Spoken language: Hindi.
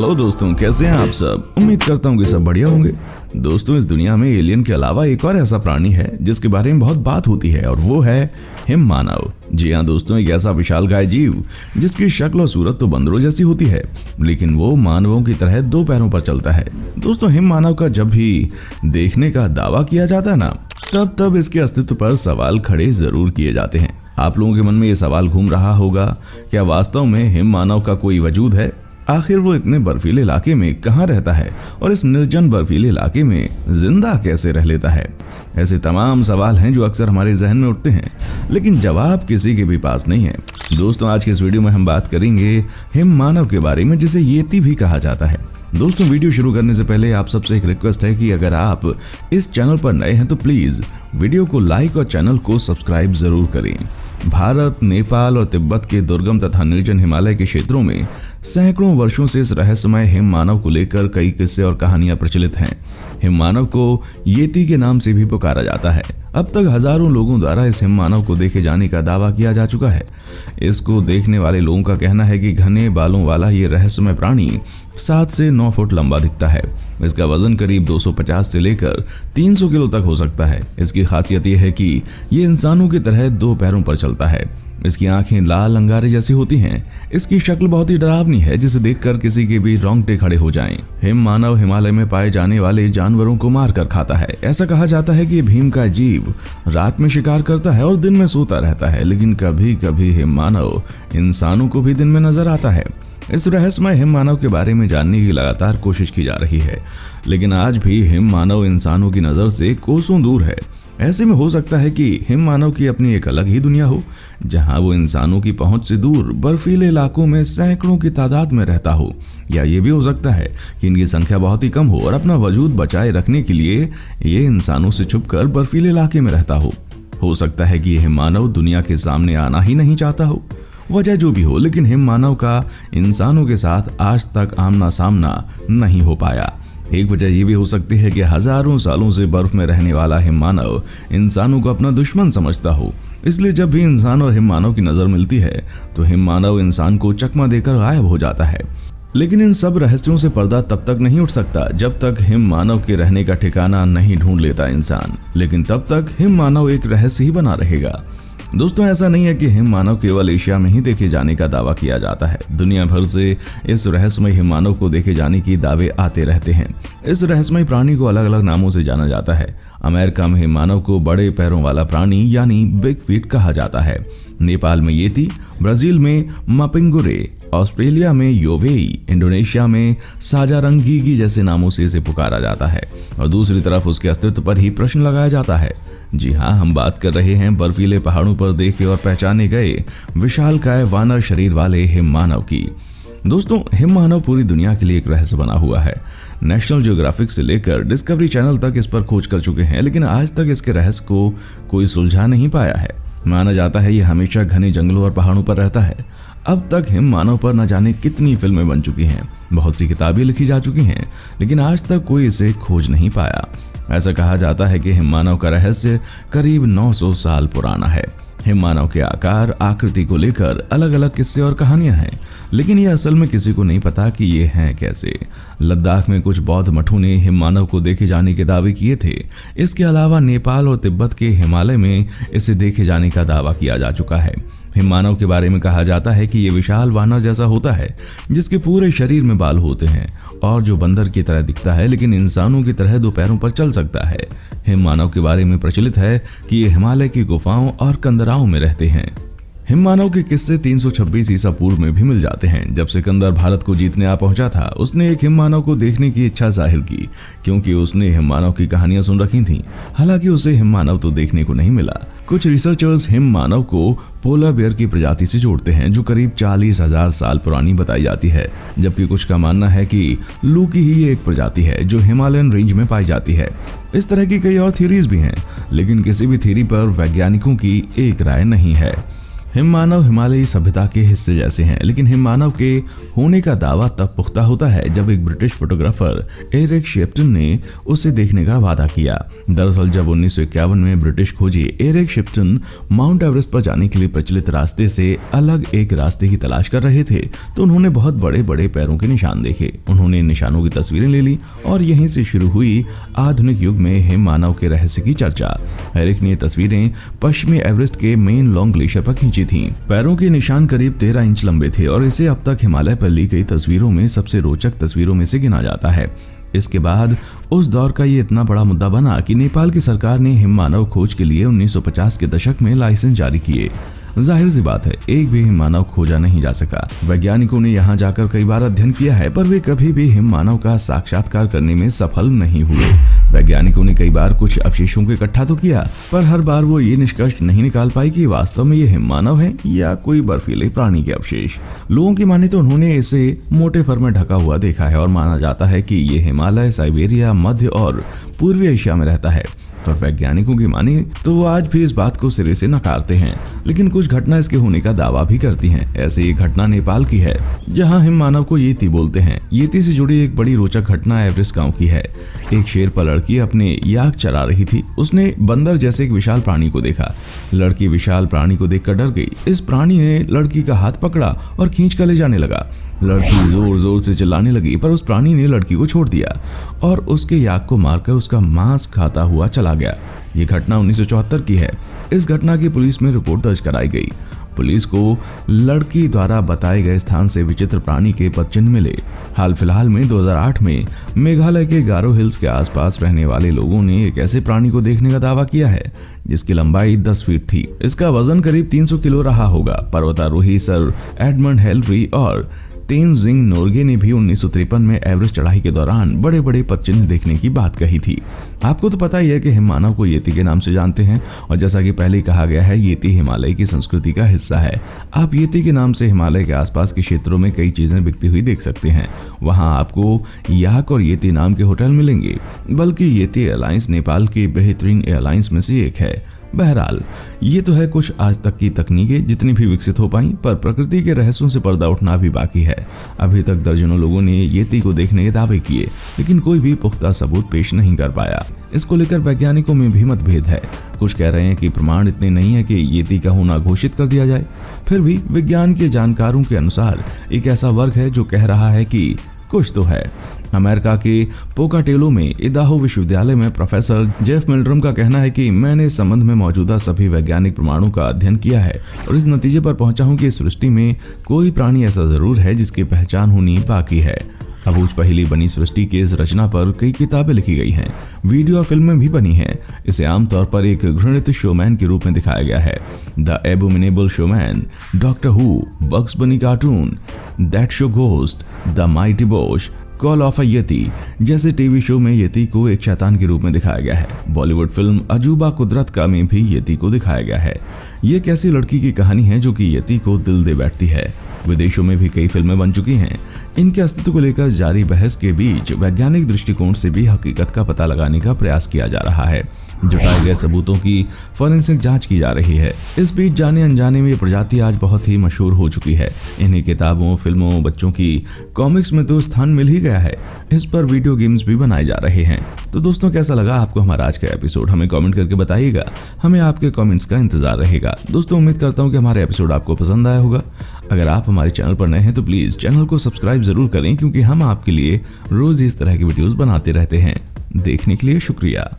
हेलो दोस्तों, कैसे हैं आप सब। उम्मीद करता हूँ कि सब बढ़िया होंगे। दोस्तों, इस दुनिया में एलियन के अलावा एक और ऐसा प्राणी है जिसके बारे में बहुत बात होती है और वो है हिम मानव। जी हाँ दोस्तों, एक ऐसा विशालकाय जीव जिसकी शक्ल और सूरत तो बंदरों जैसी होती है, लेकिन वो मानवों की तरह दो पैरों पर चलता है। दोस्तों, हिम मानव का जब भी देखने का दावा किया जाता है ना, तब इसके अस्तित्व पर सवाल खड़े जरूर किए जाते हैं। आप लोगों के मन में ये सवाल घूम रहा होगा, क्या वास्तव में हिम मानव का कोई वजूद है? आखिर वो इतने बर्फीले इलाके में कहाँ रहता है और इस निर्जन बर्फीले इलाके में जिंदा कैसे रह लेता है? ऐसे तमाम सवाल हैं जो अक्सर हमारे जहन में उठते हैं, लेकिन जवाब किसी के भी पास नहीं है। दोस्तों, आज के इस वीडियो में हम बात करेंगे हिम मानव के बारे में, जिसे येती भी कहा जाता है। दोस्तों, वीडियो शुरू करने से पहले आप सबसे एक रिक्वेस्ट है कि अगर आप इस चैनल पर नए हैं तो प्लीज वीडियो को लाइक और चैनल को सब्सक्राइब जरूर करें। भारत, नेपाल और तिब्बत के दुर्गम तथा निर्जन हिमालय के क्षेत्रों में सैकड़ों वर्षों से इस रहस्यमय हिम मानव को लेकर कई किस्से और कहानियां प्रचलित हैं। हिम मानव को येती के नाम से भी पुकारा जाता है। अब तक हजारों लोगों द्वारा इस हिम मानव को देखे जाने का दावा किया जा चुका है। इसको देखने वाले लोगों का कहना है कि घने बालों वाला ये रहस्यमय प्राणी 7 से 9 फुट लंबा दिखता है। इसका वजन करीब 250 से लेकर 300 किलो तक हो सकता है। इसकी खासियत यह है कि ये इंसानों की तरह दो पैरों पर चलता है। इसकी आंखें लाल अंगारे जैसी होती हैं। इसकी शक्ल बहुत ही डरावनी है, जिसे देखकर किसी के भी रोंगटे खड़े हो जाएं। हिम मानव हिमालय में पाए जाने वाले जानवरों को मारकर खाता है। ऐसा कहा जाता है कि भीम का जीव रात में शिकार करता है और दिन में सोता रहता है, लेकिन कभी कभी हिम मानव इंसानों को भी दिन में नजर आता है। इस रहस्यमय हिम मानव के बारे में जानने की लगातार कोशिश की जा रही है, लेकिन आज भी हिम मानव इंसानों की नजर से कोसों दूर है। ऐसे में हो सकता है कि हिम मानव की अपनी एक अलग ही दुनिया हो, जहां वो इंसानों की पहुंच से दूर बर्फीले इलाकों में सैकड़ों की तादाद में रहता हो। या ये भी हो सकता है कि इनकी संख्या बहुत ही कम हो और अपना वजूद बचाए रखने के लिए ये इंसानों से छुपकर बर्फीले इलाके में रहता हो सकता है कि हिम मानव दुनिया के सामने आना ही नहीं चाहता हो। वजह जो भी हो, लेकिन हिम मानव का इंसानों के साथ आज तक आमना सामना नहीं हो पाया। एक वजह यह भी हो सकती है कि हजारों सालों से बर्फ में रहने वाला हिम मानव इंसानों को अपना दुश्मन समझता हो। इसलिए जब भी इंसान और हिम मानव की नजर मिलती है तो हिम मानव इंसान को चकमा देकर गायब हो जाता है। लेकिन इन सब रहस्यों से पर्दा तब तक नहीं उठ सकता जब तक हिम मानव के रहने का ठिकाना नहीं ढूंढ लेता इंसान। लेकिन तब तक हिम मानव एक रहस्य ही बना रहेगा। दोस्तों, ऐसा नहीं है कि हिम मानव केवल एशिया में ही देखे जाने का दावा किया जाता है। दुनिया भर से इस रहस्यमय हिम मानव को देखे जाने की दावे आते रहते हैं। इस रहस्यमय प्राणी को अलग अलग नामों से जाना जाता है। अमेरिका में हिम मानव को बड़े पैरों वाला प्राणी यानी बिग फीट कहा जाता है। नेपाल में येती, ब्राजील में मापिंगुरे, ऑस्ट्रेलिया में योवेई, इंडोनेशिया में साजारंगीगी जैसे नामों से इसे पुकारा जाता है और दूसरी तरफ उसके अस्तित्व पर ही प्रश्न लगाया जाता है। जी हाँ, हम बात कर रहे हैं बर्फीले पहाड़ों पर देखे और पहचाने गए विशालकाय वानर शरीर वाले हिम मानव की। दोस्तों, हिम मानव पूरी दुनिया के लिए एक रहस्य बना हुआ है। नेशनल ज्योग्राफिक से लेकर डिस्कवरी चैनल तक इस पर खोज कर चुके हैं, लेकिन आज तक इसके रहस्य को कोई सुलझा नहीं पाया है। माना जाता है ये हमेशा घने जंगलों और पहाड़ों पर रहता है। अब तक हिम मानव पर न जाने कितनी फिल्में बन चुकी हैं, बहुत सी किताबें लिखी जा चुकी हैं, लेकिन आज तक कोई इसे खोज नहीं पाया। ऐसा कहा जाता है कि हिम मानव का रहस्य करीब 900 साल पुराना है। हिम मानव के आकार, आकृति को लेकर अलग अलग किस्से और कहानियां हैं, लेकिन ये असल में किसी को नहीं पता कि ये हैं कैसे। लद्दाख में कुछ बौद्ध मठों ने हिम मानव को देखे जाने के दावे किए थे। इसके अलावा नेपाल और तिब्बत के हिमालय में इसे देखे जाने का दावा किया जा चुका है। हिम मानव के बारे में कहा जाता है कि ये विशाल वानर जैसा होता है, जिसके पूरे शरीर में बाल होते हैं और जो बंदर की तरह दिखता है, लेकिन इंसानों की तरह दो पैरों पर चल सकता है। हिम मानव के बारे में प्रचलित है कि ये हिमालय की गुफाओं और कंदराओं में रहते हैं। हिम मानव के किस्से 326 ईसा पूर्व में भी मिल जाते हैं। जब सिकंदर भारत को जीतने आ पहुंचा था, उसने एक हिम मानव को देखने की इच्छा जाहिर की, क्योंकि उसने हिम मानव की कहानियां सुन रखी थीं। हालांकि उसे हिम मानव तो देखने को नहीं मिला। कुछ रिसर्चर्स हिम मानव को पोलर बेयर की प्रजाति से जोड़ते हैं, जो करीब 40,000 साल पुरानी बताई जाती है, जबकि कुछ का मानना है कि लू की ही एक प्रजाति है जो हिमालयन रेंज में पाई जाती है। इस तरह की कई और थ्योरीज भी हैं, लेकिन किसी भी थ्योरी पर वैज्ञानिकों की एक राय नहीं है। हिममानव हिमालयी सभ्यता के हिस्से जैसे हैं, लेकिन हिममानव के होने का दावा तब पुख्ता होता है जब एक ब्रिटिश फोटोग्राफर एरिक शेप्टन ने उसे देखने का वादा किया। दरअसल जब 1951 में ब्रिटिश खोजी एरिक शेप्टन माउंट एवरेस्ट पर जाने के लिए प्रचलित रास्ते से अलग एक रास्ते की तलाश कर रहे थे, तो उन्होंने बहुत बड़े बड़े पैरों के निशान देखे। उन्होंने इन निशानों की तस्वीरें ले ली और यहीं से शुरू हुई आधुनिक युग में हिममानव के रहस्य की चर्चा। एरिक ने तस्वीरें पश्चिमी एवरेस्ट के मेन लॉन्ग ग्लेशियर पर खींची थी। पैरों के निशान करीब 13 इंच लंबे थे और इसे अब तक हिमालय पर ली गई तस्वीरों में सबसे रोचक तस्वीरों में से गिना जाता है। इसके बाद उस दौर का ये इतना बड़ा मुद्दा बना कि नेपाल की सरकार ने हिममानव खोज के लिए 1950 के दशक में लाइसेंस जारी किए। जाहिर सी बात है, एक भी हिममानव खोजा नहीं जा सका। वैज्ञानिकों ने यहाँ जाकर कई बार अध्ययन किया है, पर वे कभी भी हिममानव का साक्षात्कार करने में सफल नहीं हुए। वैज्ञानिकों ने कई बार कुछ अवशेषों को इकट्ठा तो किया, पर हर बार वो ये निष्कर्ष नहीं निकाल पाई कि वास्तव में ये हिममानव है या कोई बर्फीले प्राणी के अवशेष। लोगों की माने तो उन्होंने इसे मोटे फर में ढका हुआ देखा है और माना जाता है कि ये हिमालय, साइबेरिया, मध्य और पूर्वी एशिया में रहता है। पर वैज्ञानिकों की माने तो वो आज भी इस बात को सिरे से नकारते हैं, लेकिन कुछ घटना इसके होने का दावा भी करती हैं। ऐसे एक घटना नेपाल की है, जहां हिममानव को येती बोलते हैं। येती से जुड़ी एक बड़ी रोचक घटना एवरेस्ट गांव की है। एक शेरपा लड़की अपने याक चरा रही थी। उसने बंदर जैसे एक विशाल प्राणी को देखा। लड़की विशाल प्राणी को देखकर डर गई। इस प्राणी ने लड़की का हाथ पकड़ा और खींच कर ले जाने लगा। लड़की जोर जोर से चिल्लाने लगी, पर उस प्राणी ने लड़की को छोड़ दिया और उसके याक को मारकर उसका मांस खाता हुआ चला गया। ये घटना 1974 की है। इस घटना की पुलिस में रिपोर्ट दर्ज कराई गई। पुलिस को लड़की द्वारा बताए गए स्थान से विचित्र प्राणी के पदचिन्ह मिले। हाल फिलहाल में 2008 में मेघालय के गारो हिल्स के आसपास रहने वाले लोगों ने एक ऐसे प्राणी को देखने का दावा किया है जिसकी लंबाई 10 फीट थी। इसका वजन करीब 300 किलो रहा होगा। पर्वतारोही सर एडमंड हेलरी और तेनजिंग नोर्गे ने भी 1953 में एवरेस्ट चढ़ाई के दौरान बड़े बड़े पदचिन्ह देखने की बात कही थी। आपको तो पता ही है कि हिममानव को येती के नाम से जानते हैं, और जैसा कि पहले ही कहा गया है, येती हिमालय की संस्कृति का हिस्सा है। आप येती के नाम से हिमालय के आसपास के क्षेत्रों में कई चीजें बिकती हुई देख सकते हैं। वहां आपको याक और येती नाम के होटल मिलेंगे। बल्कि येती एयरलाइंस नेपाल की बेहतरीन एयरलाइंस में से एक है। बहरहाल, ये तो है कुछ आज तक की तकनीकें जितनी भी विकसित हो पाई, पर प्रकृति के रहस्यों से पर्दा उठना भी बाकी है। अभी तक दर्जनों लोगों ने येती को देखने के दावे किए, लेकिन कोई भी पुख्ता सबूत पेश नहीं कर पाया। इसको लेकर वैज्ञानिकों में भी मतभेद है। कुछ कह रहे हैं कि प्रमाण इतने नहीं है कि येती का होना घोषित कर दिया जाए। फिर भी विज्ञान के जानकारों के अनुसार एक ऐसा वर्ग है जो कह रहा है कि कुछ तो है। अमेरिका के पोकाटेलो में इदाहो विश्वविद्यालय में प्रोफेसर जेफ मिल्ड्रम का कहना है कि मैंने इस संबंध में मौजूदा सभी वैज्ञानिक प्रमाणों का अध्ययन किया है और इस नतीजे पर पहुंचा हूं कि इस सृष्टि में कोई प्राणी ऐसा जरूर है जिसकी पहचान होनी बाकी है। अबूझ पहेली बनी सृष्टि की इस रचना पर कई किताबें लिखी गई हैं, वीडियो और फिल्में भी बनी हैं। इसे आमतौर पर एक घृणित शोमैन के रूप में दिखाया गया है। The Abominable Snowman, Doctor Who, Bugs Bunny cartoon, that show ghost, the Mighty Boosh, call of a yeti जैसे टीवी शो में येती को एक शैतान के रूप में दिखाया गया है। बॉलीवुड फिल्म अजूबा कुदरत का में भी येती को दिखाया गया है। ये एक ऐसी लड़की की कहानी है जो कि येती को दिल दे बैठती है। विदेशों में भी कई फिल्में बन चुकी हैं। इनके अस्तित्व को लेकर जारी बहस के बीच वैज्ञानिक दृष्टिकोण से भी हकीकत का पता लगाने का प्रयास किया जा रहा है। जुटाए गए सबूतों की फॉरेंसिक जांच की जा रही है। इस बीच जाने अनजाने में ये प्रजाति आज बहुत ही मशहूर हो चुकी है। इन्हें किताबों, फिल्मों, बच्चों की कॉमिक्स में तो स्थान मिल ही गया है। इस पर वीडियो गेम्स भी बनाए जा रहे हैं। तो दोस्तों, कैसा लगा आपको हमारा आज का एपिसोड? हमें कमेंट करके बताइएगा। हमें आपके कमेंट्स का इंतजार रहेगा। दोस्तों, उम्मीद करता हूँ कि हमारा एपिसोड आपको पसंद आया होगा। अगर आप हमारे चैनल पर नए हैं तो प्लीज चैनल को सब्सक्राइब जरूर करें, क्योंकि हम आपके लिए रोज इस तरह की वीडियोस बनाते रहते हैं। देखने के लिए शुक्रिया।